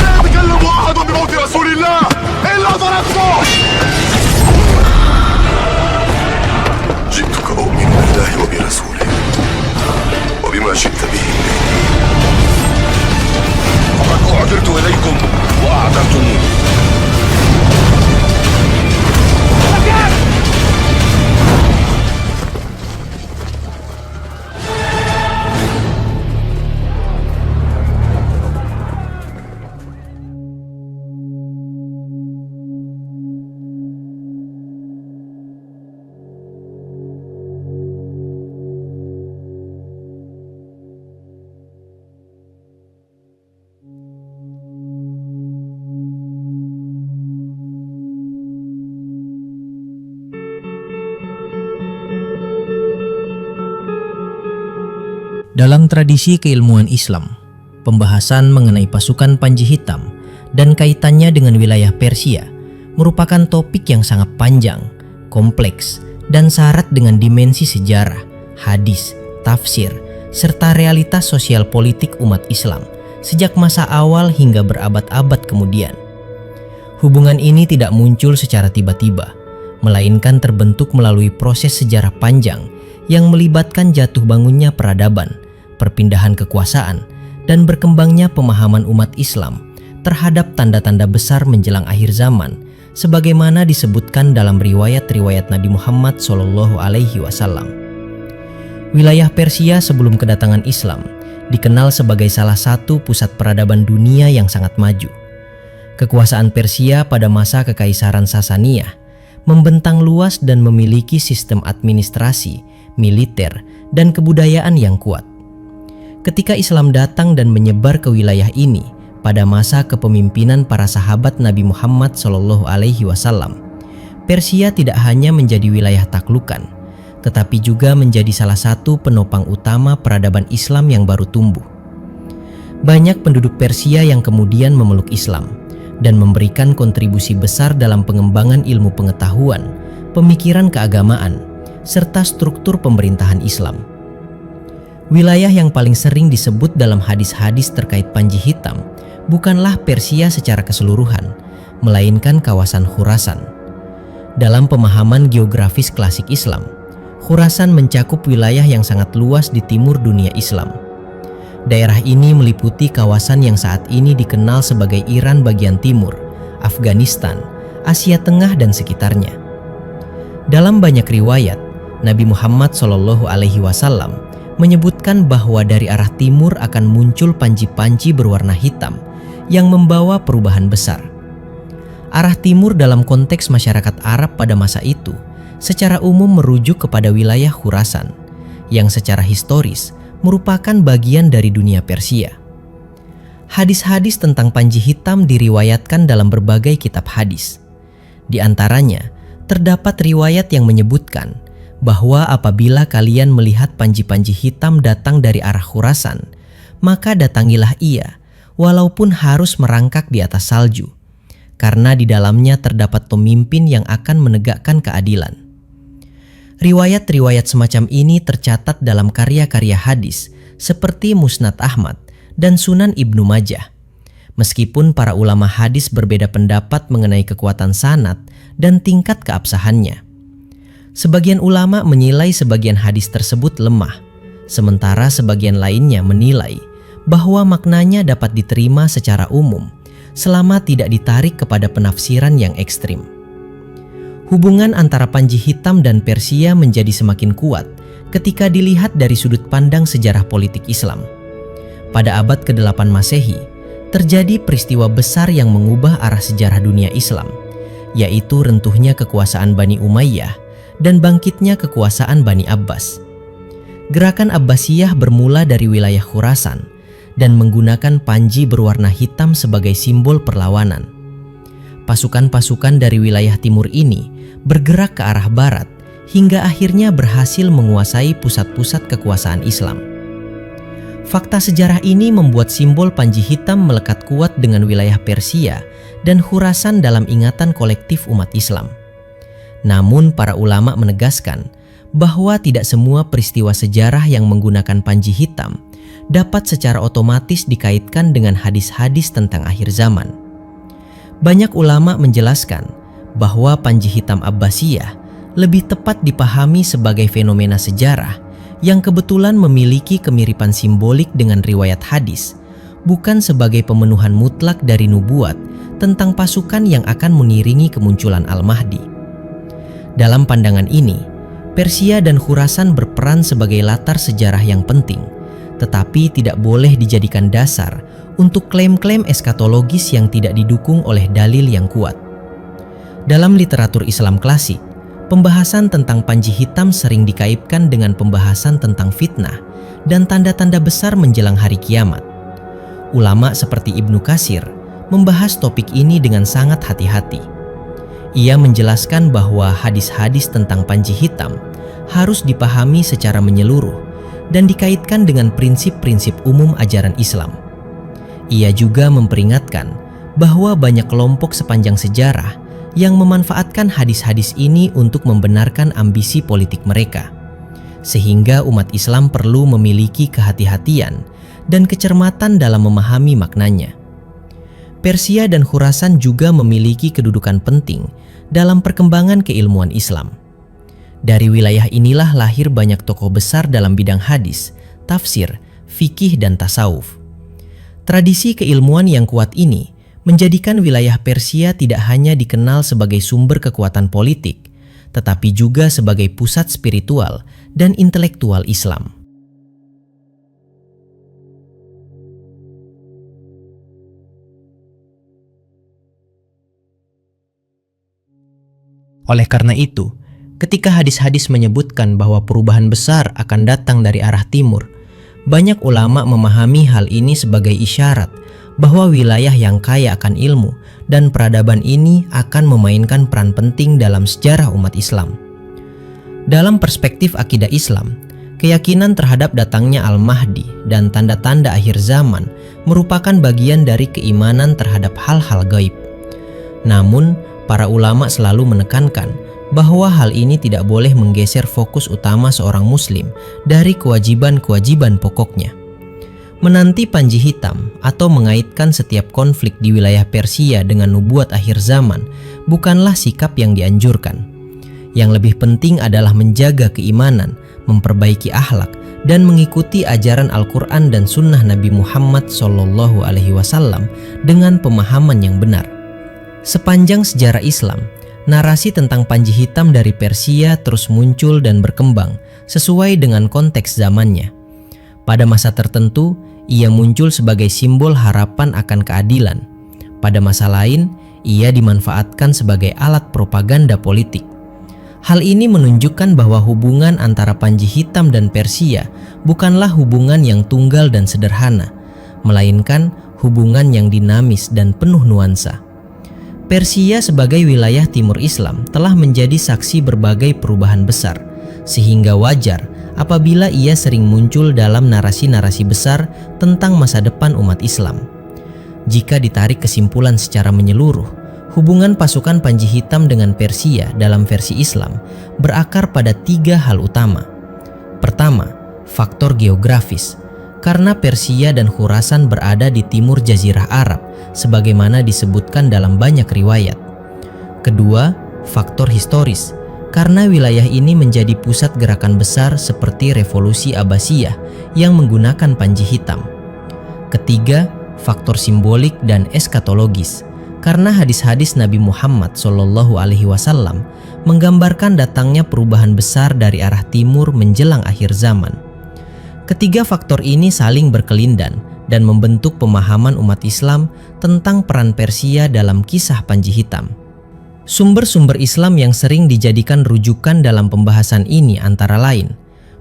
لا يتكلم أحد بموت رسول الله إلا ضربته. جئتك أؤمن بالله وبرسوله وبما شئت به. فقد أعذرت إليكم وأعذرتموني. Dalam tradisi keilmuan Islam, pembahasan mengenai pasukan Panji Hitam dan kaitannya dengan wilayah Persia merupakan topik yang sangat panjang, kompleks, dan syarat dengan dimensi sejarah, hadis, tafsir, serta realitas sosial politik umat Islam sejak masa awal hingga berabad-abad kemudian. Hubungan ini tidak muncul secara tiba-tiba, melainkan terbentuk melalui proses sejarah panjang yang melibatkan jatuh bangunnya peradaban, perpindahan kekuasaan, dan berkembangnya pemahaman umat Islam terhadap tanda-tanda besar menjelang akhir zaman, sebagaimana disebutkan dalam riwayat-riwayat Nabi Muhammad SAW. Wilayah Persia sebelum kedatangan Islam dikenal sebagai salah satu pusat peradaban dunia yang sangat maju. Kekuasaan Persia pada masa Kekaisaran Sasaniyah membentang luas dan memiliki sistem administrasi, militer, dan kebudayaan yang kuat. Ketika Islam datang dan menyebar ke wilayah ini pada masa kepemimpinan para sahabat Nabi Muhammad SAW, Persia tidak hanya menjadi wilayah taklukan, tetapi juga menjadi salah satu penopang utama peradaban Islam yang baru tumbuh. Banyak penduduk Persia yang kemudian memeluk Islam dan memberikan kontribusi besar dalam pengembangan ilmu pengetahuan, pemikiran keagamaan, serta struktur pemerintahan Islam. Wilayah yang paling sering disebut dalam hadis-hadis terkait Panji Hitam bukanlah Persia secara keseluruhan, melainkan kawasan Khurasan. Dalam pemahaman geografis klasik Islam, Khurasan mencakup wilayah yang sangat luas di timur dunia Islam. Daerah ini meliputi kawasan yang saat ini dikenal sebagai Iran bagian timur, Afghanistan, Asia Tengah, dan sekitarnya. Dalam banyak riwayat, Nabi Muhammad SAW menyebutkan bahwa dari arah timur akan muncul panji-panji berwarna hitam yang membawa perubahan besar. Arah timur dalam konteks masyarakat Arab pada masa itu secara umum merujuk kepada wilayah Khurasan, yang secara historis merupakan bagian dari dunia Persia. Hadis-hadis tentang Panji Hitam diriwayatkan dalam berbagai kitab hadis. Di antaranya, terdapat riwayat yang menyebutkan bahwa apabila kalian melihat panji-panji hitam datang dari arah Khurasan, maka datangilah ia, walaupun harus merangkak di atas salju, karena di dalamnya terdapat pemimpin yang akan menegakkan keadilan. Riwayat-riwayat semacam ini tercatat dalam karya-karya hadis seperti Musnad Ahmad dan Sunan Ibnu Majah. Meskipun para ulama hadis berbeda pendapat mengenai kekuatan sanad dan tingkat keabsahannya. Sebagian ulama menilai sebagian hadis tersebut lemah, sementara sebagian lainnya menilai bahwa maknanya dapat diterima secara umum selama tidak ditarik kepada penafsiran yang ekstrim. Hubungan antara Panji Hitam dan Persia menjadi semakin kuat ketika dilihat dari sudut pandang sejarah politik Islam. Pada abad ke-8 Masehi, terjadi peristiwa besar yang mengubah arah sejarah dunia Islam, yaitu runtuhnya kekuasaan Bani Umayyah dan bangkitnya kekuasaan Bani Abbas. Gerakan Abbasiyah bermula dari wilayah Khurasan dan menggunakan panji berwarna hitam sebagai simbol perlawanan. Pasukan-pasukan dari wilayah timur ini bergerak ke arah barat hingga akhirnya berhasil menguasai pusat-pusat kekuasaan Islam. Fakta sejarah ini membuat simbol Panji Hitam melekat kuat dengan wilayah Persia dan Khurasan dalam ingatan kolektif umat Islam. Namun para ulama menegaskan bahwa tidak semua peristiwa sejarah yang menggunakan panji hitam dapat secara otomatis dikaitkan dengan hadis-hadis tentang akhir zaman. Banyak ulama menjelaskan bahwa Panji Hitam Abbasiyah lebih tepat dipahami sebagai fenomena sejarah yang kebetulan memiliki kemiripan simbolik dengan riwayat hadis, bukan sebagai pemenuhan mutlak dari nubuat tentang pasukan yang akan mengiringi kemunculan Al-Mahdi. Dalam pandangan ini, Persia dan Khurasan berperan sebagai latar sejarah yang penting, tetapi tidak boleh dijadikan dasar untuk klaim-klaim eskatologis yang tidak didukung oleh dalil yang kuat. Dalam literatur Islam klasik, pembahasan tentang Panji Hitam sering dikaitkan dengan pembahasan tentang fitnah dan tanda-tanda besar menjelang hari kiamat. Ulama seperti Ibnu Katsir membahas topik ini dengan sangat hati-hati. Ia menjelaskan bahwa hadis-hadis tentang Panji Hitam harus dipahami secara menyeluruh dan dikaitkan dengan prinsip-prinsip umum ajaran Islam. Ia juga memperingatkan bahwa banyak kelompok sepanjang sejarah yang memanfaatkan hadis-hadis ini untuk membenarkan ambisi politik mereka, sehingga umat Islam perlu memiliki kehati-hatian dan kecermatan dalam memahami maknanya. Persia dan Khurasan juga memiliki kedudukan penting dalam perkembangan keilmuan Islam. Dari wilayah inilah lahir banyak tokoh besar dalam bidang hadis, tafsir, fikih, dan tasawuf. Tradisi keilmuan yang kuat ini menjadikan wilayah Persia tidak hanya dikenal sebagai sumber kekuatan politik, tetapi juga sebagai pusat spiritual dan intelektual Islam. Oleh karena itu, ketika hadis-hadis menyebutkan bahwa perubahan besar akan datang dari arah timur, banyak ulama memahami hal ini sebagai isyarat bahwa wilayah yang kaya akan ilmu dan peradaban ini akan memainkan peran penting dalam sejarah umat Islam. Dalam perspektif akidah Islam, keyakinan terhadap datangnya Al-Mahdi dan tanda-tanda akhir zaman merupakan bagian dari keimanan terhadap hal-hal gaib. Namun, para ulama selalu menekankan bahwa hal ini tidak boleh menggeser fokus utama seorang muslim dari kewajiban-kewajiban pokoknya. Menanti Panji Hitam atau mengaitkan setiap konflik di wilayah Persia dengan nubuat akhir zaman bukanlah sikap yang dianjurkan. Yang lebih penting adalah menjaga keimanan, memperbaiki akhlak, dan mengikuti ajaran Al-Quran dan Sunnah Nabi Muhammad SAW dengan pemahaman yang benar. Sepanjang sejarah Islam, narasi tentang Panji Hitam dari Persia terus muncul dan berkembang sesuai dengan konteks zamannya. Pada masa tertentu, ia muncul sebagai simbol harapan akan keadilan. Pada masa lain, ia dimanfaatkan sebagai alat propaganda politik. Hal ini menunjukkan bahwa hubungan antara Panji Hitam dan Persia bukanlah hubungan yang tunggal dan sederhana, melainkan hubungan yang dinamis dan penuh nuansa. Persia sebagai wilayah timur Islam telah menjadi saksi berbagai perubahan besar, sehingga wajar apabila ia sering muncul dalam narasi-narasi besar tentang masa depan umat Islam. Jika ditarik kesimpulan secara menyeluruh, hubungan pasukan Panji Hitam dengan Persia dalam versi Islam berakar pada 3 hal utama. Pertama, faktor geografis. Karena Persia dan Khurasan berada di timur Jazirah Arab, sebagaimana disebutkan dalam banyak riwayat. Kedua, faktor historis. Karena wilayah ini menjadi pusat gerakan besar seperti Revolusi Abbasiyah yang menggunakan Panji Hitam. Ketiga, faktor simbolik dan eskatologis. Karena hadis-hadis Nabi Muhammad SAW menggambarkan datangnya perubahan besar dari arah timur menjelang akhir zaman. Ketiga faktor ini saling berkelindan dan membentuk pemahaman umat Islam tentang peran Persia dalam kisah Panji Hitam. Sumber-sumber Islam yang sering dijadikan rujukan dalam pembahasan ini antara lain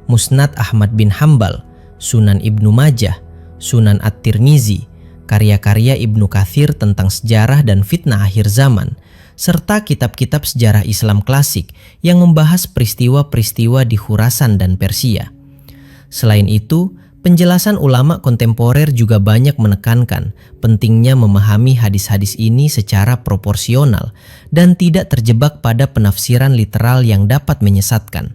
Musnad Ahmad bin Hambal, Sunan Ibnu Majah, Sunan At-Tirmizi, karya-karya Ibnu Katsir tentang sejarah dan fitnah akhir zaman, serta kitab-kitab sejarah Islam klasik yang membahas peristiwa-peristiwa di Khurasan dan Persia. Selain itu, penjelasan ulama kontemporer juga banyak menekankan pentingnya memahami hadis-hadis ini secara proporsional dan tidak terjebak pada penafsiran literal yang dapat menyesatkan.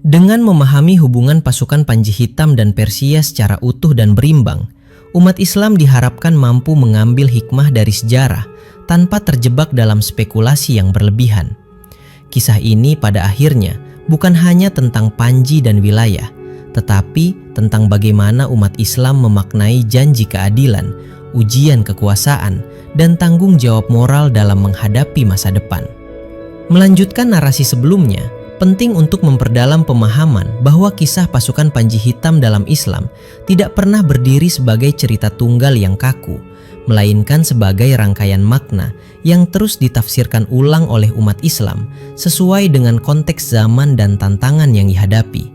Dengan memahami hubungan pasukan Panji Hitam dan Persia secara utuh dan berimbang, umat Islam diharapkan mampu mengambil hikmah dari sejarah tanpa terjebak dalam spekulasi yang berlebihan. Kisah ini pada akhirnya bukan hanya tentang Panji dan wilayah, tetapi tentang bagaimana umat Islam memaknai janji keadilan, ujian kekuasaan, dan tanggung jawab moral dalam menghadapi masa depan. Melanjutkan narasi sebelumnya, penting untuk memperdalam pemahaman bahwa kisah pasukan Panji Hitam dalam Islam tidak pernah berdiri sebagai cerita tunggal yang kaku, melainkan sebagai rangkaian makna yang terus ditafsirkan ulang oleh umat Islam sesuai dengan konteks zaman dan tantangan yang dihadapi.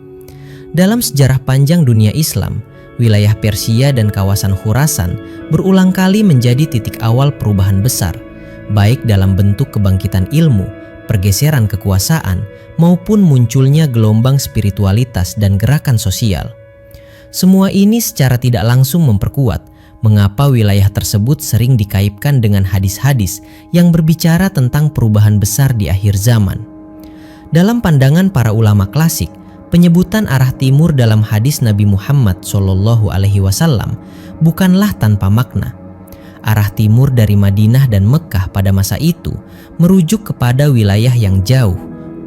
Dalam sejarah panjang dunia Islam, wilayah Persia dan kawasan Khurasan berulang kali menjadi titik awal perubahan besar, baik dalam bentuk kebangkitan ilmu, pergeseran kekuasaan, maupun munculnya gelombang spiritualitas dan gerakan sosial. Semua ini secara tidak langsung memperkuat mengapa wilayah tersebut sering dikaitkan dengan hadis-hadis yang berbicara tentang perubahan besar di akhir zaman. Dalam pandangan para ulama klasik, penyebutan arah timur dalam hadis Nabi Muhammad SAW bukanlah tanpa makna. Arah timur dari Madinah dan Mekkah pada masa itu merujuk kepada wilayah yang jauh,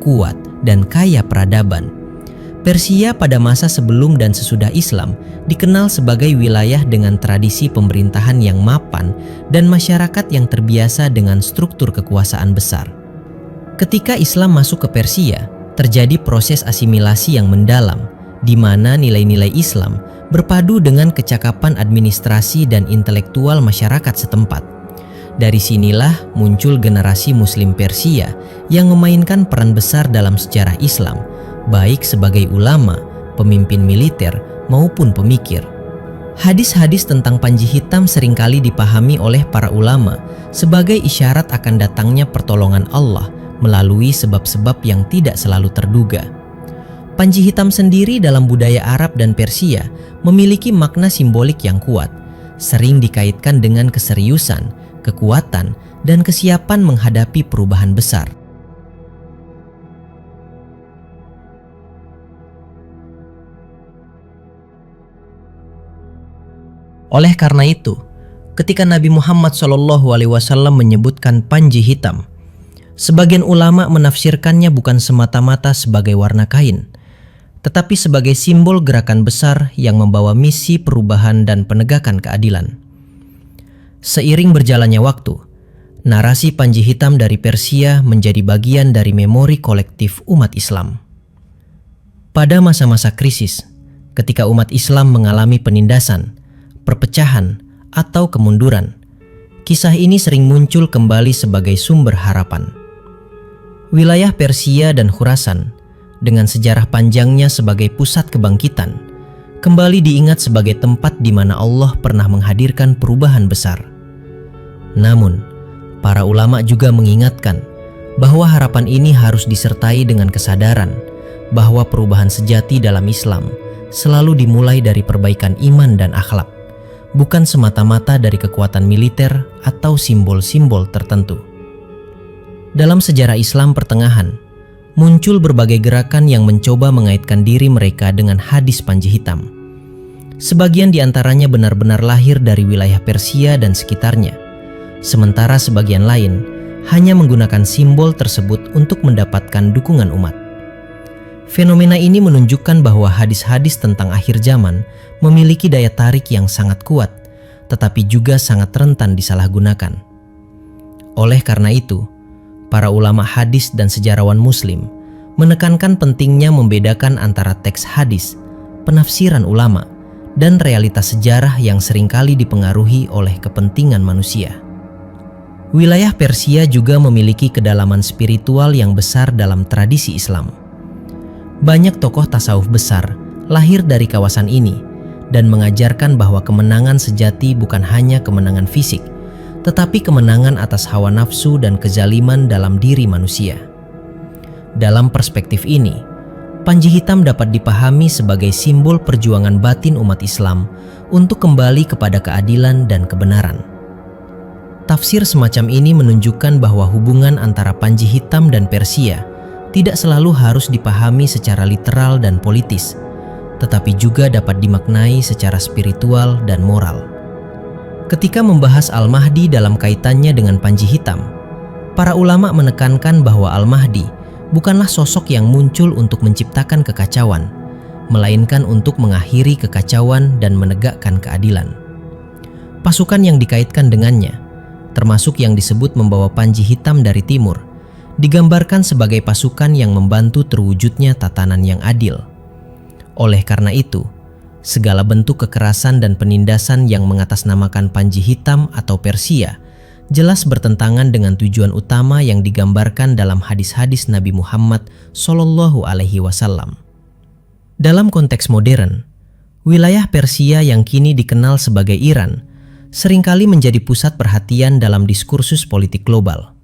kuat, dan kaya peradaban. Persia pada masa sebelum dan sesudah Islam dikenal sebagai wilayah dengan tradisi pemerintahan yang mapan dan masyarakat yang terbiasa dengan struktur kekuasaan besar. Ketika Islam masuk ke Persia, terjadi proses asimilasi yang mendalam, di mana nilai-nilai Islam berpadu dengan kecakapan administrasi dan intelektual masyarakat setempat. Dari sinilah muncul generasi Muslim Persia yang memainkan peran besar dalam sejarah Islam, baik sebagai ulama, pemimpin militer, maupun pemikir. Hadis-hadis tentang Panji Hitam seringkali dipahami oleh para ulama sebagai isyarat akan datangnya pertolongan Allah melalui sebab-sebab yang tidak selalu terduga. Panji Hitam sendiri dalam budaya Arab dan Persia memiliki makna simbolik yang kuat, sering dikaitkan dengan keseriusan, kekuatan, dan kesiapan menghadapi perubahan besar. Oleh karena itu, ketika Nabi Muhammad SAW menyebutkan Panji Hitam, sebagian ulama menafsirkannya bukan semata-mata sebagai warna kain, tetapi sebagai simbol gerakan besar yang membawa misi perubahan dan penegakan keadilan. Seiring berjalannya waktu, narasi Panji Hitam dari Persia menjadi bagian dari memori kolektif umat Islam. Pada masa-masa krisis, ketika umat Islam mengalami penindasan, perpecahan, atau kemunduran, kisah ini sering muncul kembali sebagai sumber harapan. Wilayah Persia dan Khurasan, dengan sejarah panjangnya sebagai pusat kebangkitan, kembali diingat sebagai tempat di mana Allah pernah menghadirkan perubahan besar. Namun, para ulama juga mengingatkan bahwa harapan ini harus disertai dengan kesadaran bahwa perubahan sejati dalam Islam selalu dimulai dari perbaikan iman dan akhlak, bukan semata-mata dari kekuatan militer atau simbol-simbol tertentu. Dalam sejarah Islam pertengahan, muncul berbagai gerakan yang mencoba mengaitkan diri mereka dengan hadis Panji Hitam. Sebagian di antaranya benar-benar lahir dari wilayah Persia dan sekitarnya, sementara sebagian lain hanya menggunakan simbol tersebut untuk mendapatkan dukungan umat. Fenomena ini menunjukkan bahwa hadis-hadis tentang akhir zaman memiliki daya tarik yang sangat kuat, tetapi juga sangat rentan disalahgunakan. Oleh karena itu, para ulama hadis dan sejarawan Muslim menekankan pentingnya membedakan antara teks hadis, penafsiran ulama, dan realitas sejarah yang seringkali dipengaruhi oleh kepentingan manusia. Wilayah Persia juga memiliki kedalaman spiritual yang besar dalam tradisi Islam. Banyak tokoh tasawuf besar lahir dari kawasan ini dan mengajarkan bahwa kemenangan sejati bukan hanya kemenangan fisik, tetapi kemenangan atas hawa nafsu dan kezaliman dalam diri manusia. Dalam perspektif ini, Panji Hitam dapat dipahami sebagai simbol perjuangan batin umat Islam untuk kembali kepada keadilan dan kebenaran. Tafsir semacam ini menunjukkan bahwa hubungan antara Panji Hitam dan Persia tidak selalu harus dipahami secara literal dan politis, tetapi juga dapat dimaknai secara spiritual dan moral. Ketika membahas Al-Mahdi dalam kaitannya dengan Panji Hitam, para ulama menekankan bahwa Al-Mahdi bukanlah sosok yang muncul untuk menciptakan kekacauan, melainkan untuk mengakhiri kekacauan dan menegakkan keadilan. Pasukan yang dikaitkan dengannya, termasuk yang disebut membawa Panji Hitam dari timur, digambarkan sebagai pasukan yang membantu terwujudnya tatanan yang adil. Oleh karena itu, segala bentuk kekerasan dan penindasan yang mengatasnamakan Panji Hitam atau Persia jelas bertentangan dengan tujuan utama yang digambarkan dalam hadis-hadis Nabi Muhammad SAW. Dalam konteks modern, wilayah Persia yang kini dikenal sebagai Iran seringkali menjadi pusat perhatian dalam diskursus politik global.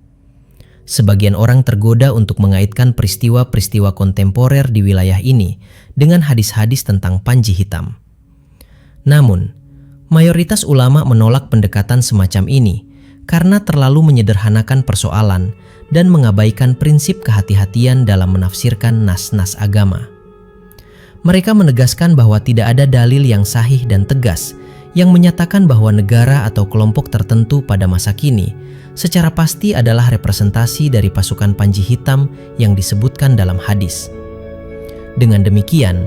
Sebagian orang tergoda untuk mengaitkan peristiwa-peristiwa kontemporer di wilayah ini dengan hadis-hadis tentang Panji Hitam. Namun, mayoritas ulama menolak pendekatan semacam ini karena terlalu menyederhanakan persoalan dan mengabaikan prinsip kehati-hatian dalam menafsirkan nas-nas agama. Mereka menegaskan bahwa tidak ada dalil yang sahih dan tegas yang menyatakan bahwa negara atau kelompok tertentu pada masa kini secara pasti adalah representasi dari pasukan Panji Hitam yang disebutkan dalam hadis. Dengan demikian,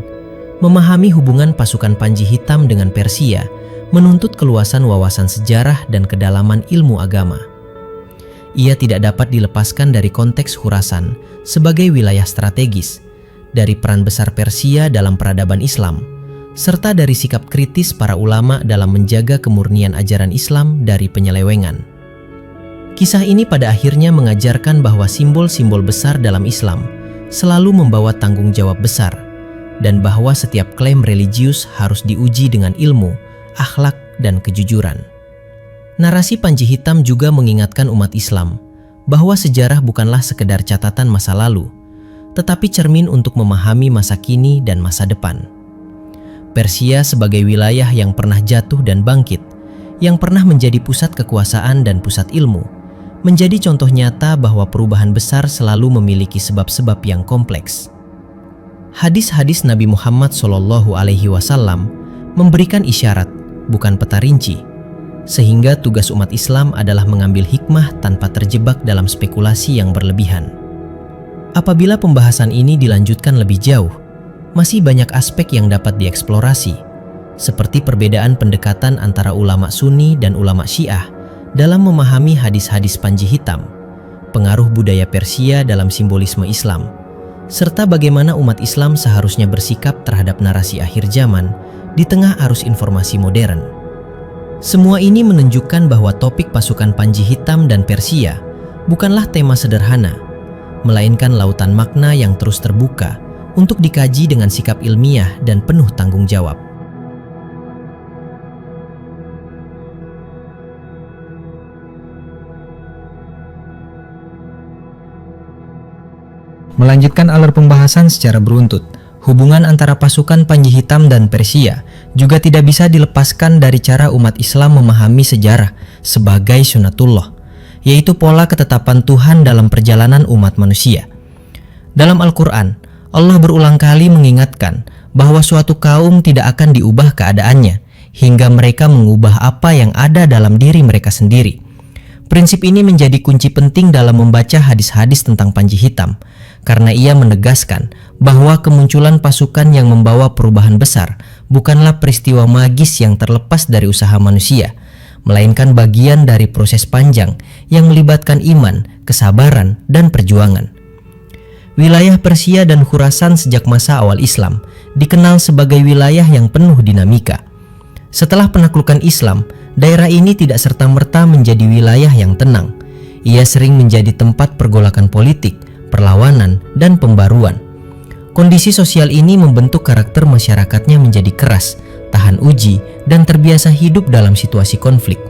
memahami hubungan pasukan Panji Hitam dengan Persia menuntut keluasan wawasan sejarah dan kedalaman ilmu agama. Ia tidak dapat dilepaskan dari konteks Khurasan sebagai wilayah strategis, dari peran besar Persia dalam peradaban Islam, serta dari sikap kritis para ulama dalam menjaga kemurnian ajaran Islam dari penyelewengan. Kisah ini pada akhirnya mengajarkan bahwa simbol-simbol besar dalam Islam selalu membawa tanggung jawab besar, dan bahwa setiap klaim religius harus diuji dengan ilmu, akhlak, dan kejujuran. Narasi Panji Hitam juga mengingatkan umat Islam bahwa sejarah bukanlah sekedar catatan masa lalu, tetapi cermin untuk memahami masa kini dan masa depan. Persia sebagai wilayah yang pernah jatuh dan bangkit, yang pernah menjadi pusat kekuasaan dan pusat ilmu, menjadi contoh nyata bahwa perubahan besar selalu memiliki sebab-sebab yang kompleks. Hadis-hadis Nabi Muhammad SAW memberikan isyarat, bukan peta rinci, sehingga tugas umat Islam adalah mengambil hikmah tanpa terjebak dalam spekulasi yang berlebihan. Apabila pembahasan ini dilanjutkan lebih jauh, masih banyak aspek yang dapat dieksplorasi, seperti perbedaan pendekatan antara ulama Sunni dan ulama Syiah dalam memahami hadis-hadis Panji Hitam, pengaruh budaya Persia dalam simbolisme Islam, serta bagaimana umat Islam seharusnya bersikap terhadap narasi akhir zaman di tengah arus informasi modern. Semua ini menunjukkan bahwa topik pasukan Panji Hitam dan Persia bukanlah tema sederhana, melainkan lautan makna yang terus terbuka untuk dikaji dengan sikap ilmiah dan penuh tanggung jawab. Melanjutkan alur pembahasan secara beruntut, hubungan antara pasukan Panji Hitam dan Persia juga tidak bisa dilepaskan dari cara umat Islam memahami sejarah sebagai sunatullah, yaitu pola ketetapan Tuhan dalam perjalanan umat manusia. Dalam Al-Quran, Allah berulang kali mengingatkan bahwa suatu kaum tidak akan diubah keadaannya hingga mereka mengubah apa yang ada dalam diri mereka sendiri. Prinsip ini menjadi kunci penting dalam membaca hadis-hadis tentang Panji Hitam, karena ia menegaskan bahwa kemunculan pasukan yang membawa perubahan besar bukanlah peristiwa magis yang terlepas dari usaha manusia, melainkan bagian dari proses panjang yang melibatkan iman, kesabaran, dan perjuangan. Wilayah Persia dan Khurasan sejak masa awal Islam dikenal sebagai wilayah yang penuh dinamika. Setelah penaklukan Islam, daerah ini tidak serta-merta menjadi wilayah yang tenang. Ia sering menjadi tempat pergolakan politik, perlawanan, dan pembaruan. Kondisi sosial ini membentuk karakter masyarakatnya menjadi keras, tahan uji, dan terbiasa hidup dalam situasi konflik.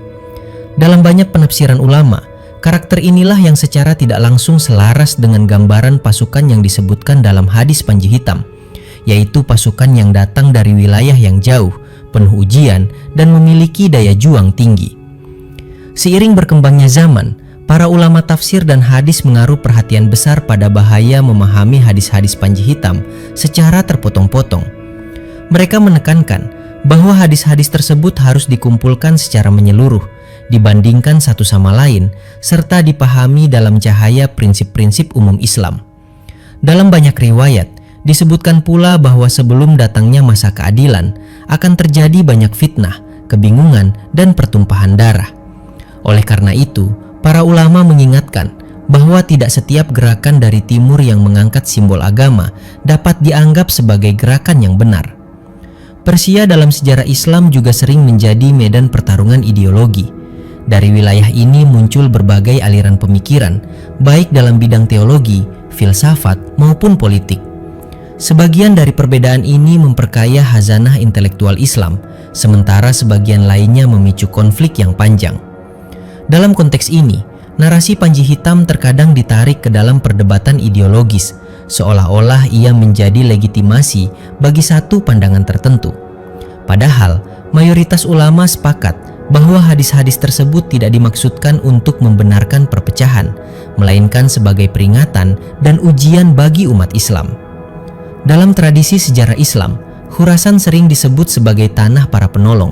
Dalam banyak penafsiran ulama, karakter inilah yang secara tidak langsung selaras dengan gambaran pasukan yang disebutkan dalam hadis Panji Hitam, yaitu pasukan yang datang dari wilayah yang jauh, penuh ujian, dan memiliki daya juang tinggi. Seiring berkembangnya zaman, Para ulama tafsir dan hadis menaruh perhatian besar pada bahaya memahami hadis-hadis Panji Hitam secara terpotong-potong. Mereka menekankan bahwa hadis-hadis tersebut harus dikumpulkan secara menyeluruh, dibandingkan satu sama lain, serta dipahami dalam cahaya prinsip-prinsip umum Islam. Dalam banyak riwayat, disebutkan pula bahwa sebelum datangnya masa keadilan, akan terjadi banyak fitnah, kebingungan, dan pertumpahan darah. Oleh karena itu, para ulama mengingatkan bahwa tidak setiap gerakan dari timur yang mengangkat simbol agama dapat dianggap sebagai gerakan yang benar. Persia dalam sejarah Islam juga sering menjadi medan pertarungan ideologi. Dari wilayah ini muncul berbagai aliran pemikiran, baik dalam bidang teologi, filsafat, maupun politik. Sebagian dari perbedaan ini memperkaya khazanah intelektual Islam, sementara sebagian lainnya memicu konflik yang panjang. Dalam konteks ini, narasi Panji Hitam terkadang ditarik ke dalam perdebatan ideologis, seolah-olah ia menjadi legitimasi bagi satu pandangan tertentu. Padahal, mayoritas ulama sepakat bahwa hadis-hadis tersebut tidak dimaksudkan untuk membenarkan perpecahan, melainkan sebagai peringatan dan ujian bagi umat Islam. Dalam tradisi sejarah Islam, Khurasan sering disebut sebagai tanah para penolong.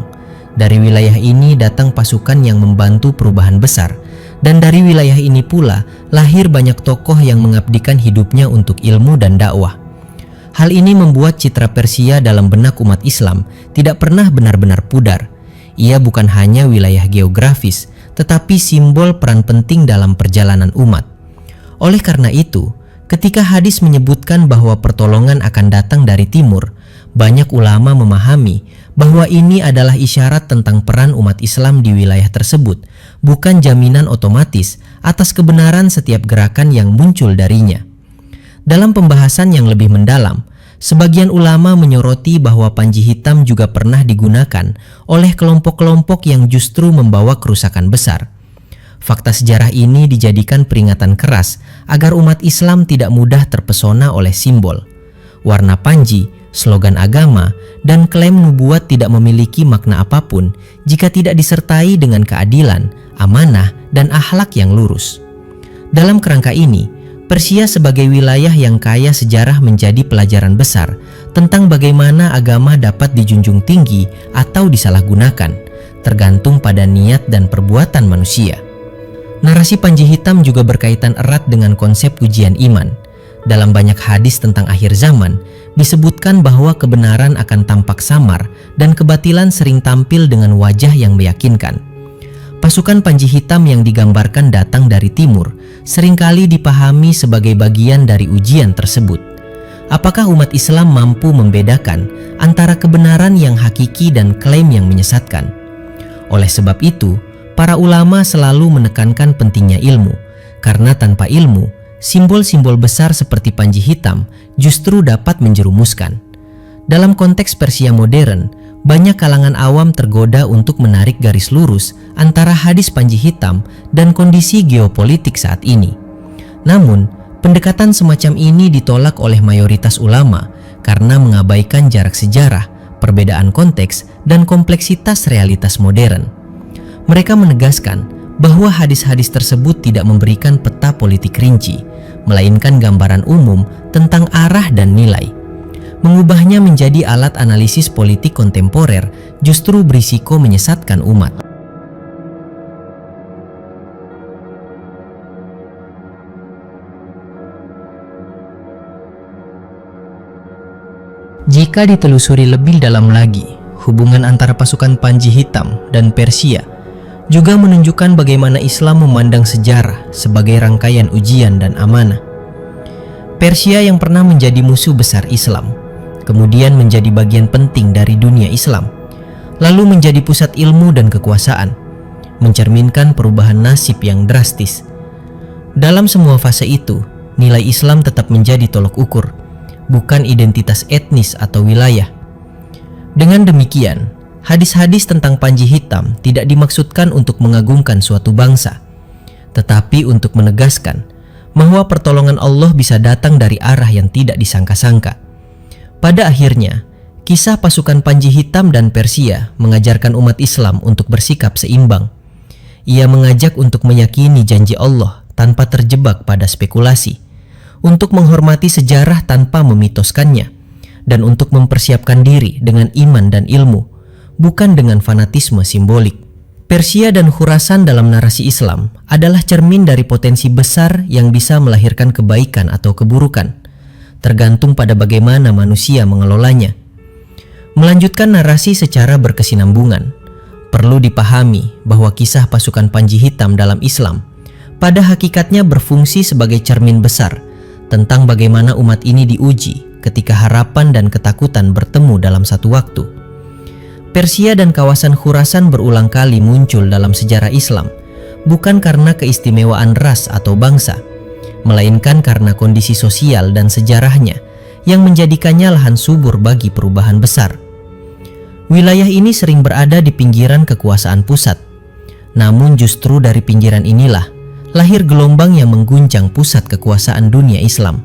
Dari wilayah ini datang pasukan yang membantu perubahan besar, dan dari wilayah ini pula lahir banyak tokoh yang mengabdikan hidupnya untuk ilmu dan dakwah. Hal ini membuat citra Persia dalam benak umat Islam tidak pernah benar-benar pudar. Ia bukan hanya wilayah geografis, tetapi simbol peran penting dalam perjalanan umat. Oleh karena itu, ketika hadis menyebutkan bahwa pertolongan akan datang dari timur, banyak ulama memahami bahwa ini adalah isyarat tentang peran umat Islam di wilayah tersebut, bukan jaminan otomatis atas kebenaran setiap gerakan yang muncul darinya. Dalam pembahasan yang lebih mendalam, sebagian ulama menyoroti bahwa Panji Hitam juga pernah digunakan oleh kelompok-kelompok yang justru membawa kerusakan besar. Fakta sejarah ini dijadikan peringatan keras agar umat Islam tidak mudah terpesona oleh simbol. Warna panji, slogan agama, dan klaim nubuat tidak memiliki makna apapun jika tidak disertai dengan keadilan, amanah, dan akhlak yang lurus. Dalam kerangka ini, Persia sebagai wilayah yang kaya sejarah menjadi pelajaran besar tentang bagaimana agama dapat dijunjung tinggi atau disalahgunakan, tergantung pada niat dan perbuatan manusia. Narasi Panji Hitam juga berkaitan erat dengan konsep ujian iman. Dalam banyak hadis tentang akhir zaman, disebutkan bahwa kebenaran akan tampak samar dan kebatilan sering tampil dengan wajah yang meyakinkan. Pasukan Panji Hitam yang digambarkan datang dari timur seringkali dipahami sebagai bagian dari ujian tersebut. Apakah umat Islam mampu membedakan antara kebenaran yang hakiki dan klaim yang menyesatkan? Oleh sebab itu, para ulama selalu menekankan pentingnya ilmu, karena tanpa ilmu, simbol-simbol besar seperti Panji Hitam justru dapat menjerumuskan. Dalam konteks Persia modern, banyak kalangan awam tergoda untuk menarik garis lurus antara hadis Panji Hitam dan kondisi geopolitik saat ini. Namun, pendekatan semacam ini ditolak oleh mayoritas ulama karena mengabaikan jarak sejarah, perbedaan konteks, dan kompleksitas realitas modern. Mereka menegaskan bahwa hadis-hadis tersebut tidak memberikan peta politik rinci, melainkan gambaran umum tentang arah dan nilai. Mengubahnya menjadi alat analisis politik kontemporer justru berisiko menyesatkan umat. Jika ditelusuri lebih dalam lagi, hubungan antara pasukan Panji Hitam dan Persia juga menunjukkan bagaimana Islam memandang sejarah sebagai rangkaian ujian dan amanah. Persia yang pernah menjadi musuh besar Islam, kemudian menjadi bagian penting dari dunia Islam, lalu menjadi pusat ilmu dan kekuasaan, mencerminkan perubahan nasib yang drastis. Dalam semua fase itu, nilai Islam tetap menjadi tolok ukur, bukan identitas etnis atau wilayah. Dengan demikian, hadis-hadis tentang Panji Hitam tidak dimaksudkan untuk mengagungkan suatu bangsa, tetapi untuk menegaskan bahwa pertolongan Allah bisa datang dari arah yang tidak disangka-sangka. Pada akhirnya, kisah pasukan Panji Hitam dan Persia mengajarkan umat Islam untuk bersikap seimbang. Ia mengajak untuk meyakini janji Allah tanpa terjebak pada spekulasi, untuk menghormati sejarah tanpa memitoskannya, dan untuk mempersiapkan diri dengan iman dan ilmu, bukan dengan fanatisme simbolik. Persia dan Khurasan dalam narasi Islam adalah cermin dari potensi besar yang bisa melahirkan kebaikan atau keburukan, tergantung pada bagaimana manusia mengelolanya. Melanjutkan narasi secara berkesinambungan, perlu dipahami bahwa kisah pasukan Panji Hitam dalam Islam pada hakikatnya berfungsi sebagai cermin besar tentang bagaimana umat ini diuji ketika harapan dan ketakutan bertemu dalam satu waktu. Persia dan kawasan Khurasan berulang kali muncul dalam sejarah Islam, bukan karena keistimewaan ras atau bangsa, melainkan karena kondisi sosial dan sejarahnya yang menjadikannya lahan subur bagi perubahan besar. Wilayah ini sering berada di pinggiran kekuasaan pusat, namun justru dari pinggiran inilah lahir gelombang yang mengguncang pusat kekuasaan dunia Islam.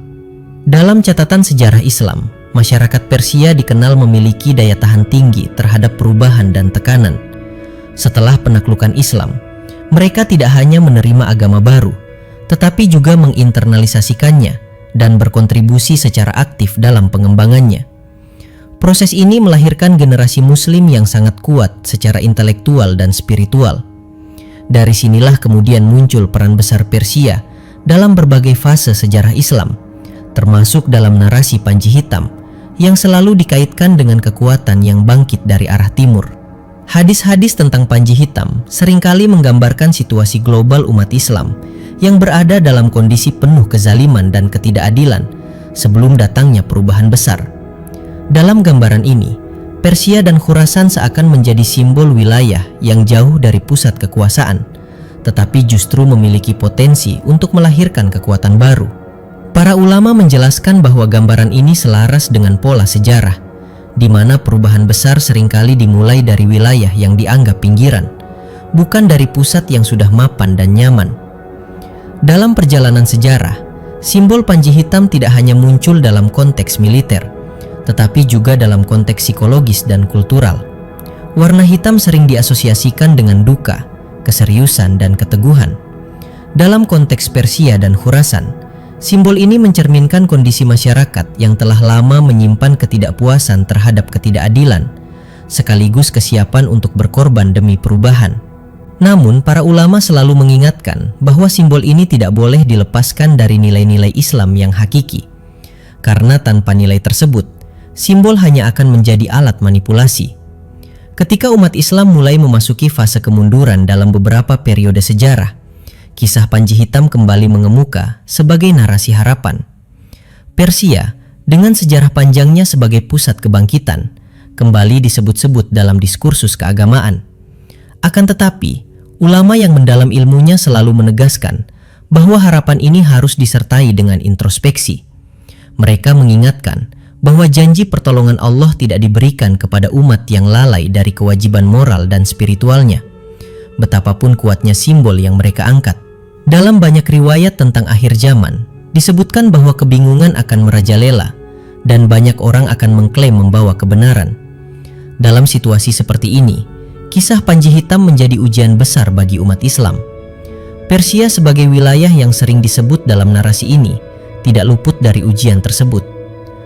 Dalam catatan sejarah Islam, masyarakat Persia dikenal memiliki daya tahan tinggi terhadap perubahan dan tekanan. Setelah penaklukan Islam, mereka tidak hanya menerima agama baru, tetapi juga menginternalisasikannya dan berkontribusi secara aktif dalam pengembangannya. Proses ini melahirkan generasi Muslim yang sangat kuat secara intelektual dan spiritual. Dari sinilah kemudian muncul peran besar Persia dalam berbagai fase sejarah Islam, termasuk dalam narasi Panji Hitam yang selalu dikaitkan dengan kekuatan yang bangkit dari arah timur. Hadis-hadis tentang Panji Hitam seringkali menggambarkan situasi global umat Islam yang berada dalam kondisi penuh kezaliman dan ketidakadilan sebelum datangnya perubahan besar. Dalam gambaran ini, Persia dan Khurasan seakan menjadi simbol wilayah yang jauh dari pusat kekuasaan, tetapi justru memiliki potensi untuk melahirkan kekuatan baru. Para ulama menjelaskan bahwa gambaran ini selaras dengan pola sejarah, di mana perubahan besar seringkali dimulai dari wilayah yang dianggap pinggiran, bukan dari pusat yang sudah mapan dan nyaman. Dalam perjalanan sejarah, simbol Panji Hitam tidak hanya muncul dalam konteks militer, tetapi juga dalam konteks psikologis dan kultural. Warna hitam sering diasosiasikan dengan duka, keseriusan, dan keteguhan. Dalam konteks Persia dan Khurasan, simbol ini mencerminkan kondisi masyarakat yang telah lama menyimpan ketidakpuasan terhadap ketidakadilan, sekaligus kesiapan untuk berkorban demi perubahan. Namun, para ulama selalu mengingatkan bahwa simbol ini tidak boleh dilepaskan dari nilai-nilai Islam yang hakiki, karena tanpa nilai tersebut, simbol hanya akan menjadi alat manipulasi. Ketika umat Islam mulai memasuki fase kemunduran dalam beberapa periode sejarah, kisah Panji Hitam kembali mengemuka sebagai narasi harapan. Persia, dengan sejarah panjangnya sebagai pusat kebangkitan, kembali disebut-sebut dalam diskursus keagamaan. Akan tetapi, ulama yang mendalam ilmunya selalu menegaskan bahwa harapan ini harus disertai dengan introspeksi. Mereka mengingatkan bahwa janji pertolongan Allah tidak diberikan kepada umat yang lalai dari kewajiban moral dan spiritualnya, betapapun kuatnya simbol yang mereka angkat. Dalam banyak riwayat tentang akhir zaman, disebutkan bahwa kebingungan akan merajalela dan banyak orang akan mengklaim membawa kebenaran. Dalam situasi seperti ini, kisah Panji Hitam menjadi ujian besar bagi umat Islam. Persia sebagai wilayah yang sering disebut dalam narasi ini tidak luput dari ujian tersebut.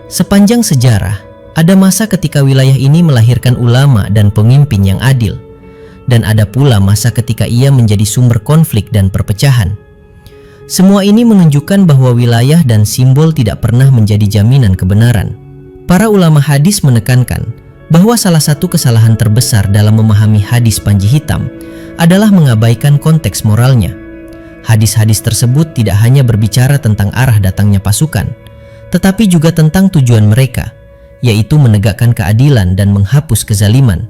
Sepanjang sejarah, ada masa ketika wilayah ini melahirkan ulama dan pemimpin yang adil, dan ada pula masa ketika ia menjadi sumber konflik dan perpecahan. Semua ini menunjukkan bahwa wilayah dan simbol tidak pernah menjadi jaminan kebenaran. Para ulama hadis menekankan bahwa salah satu kesalahan terbesar dalam memahami hadis Panji Hitam adalah mengabaikan konteks moralnya. Hadis-hadis tersebut tidak hanya berbicara tentang arah datangnya pasukan, tetapi juga tentang tujuan mereka, yaitu menegakkan keadilan dan menghapus kezaliman.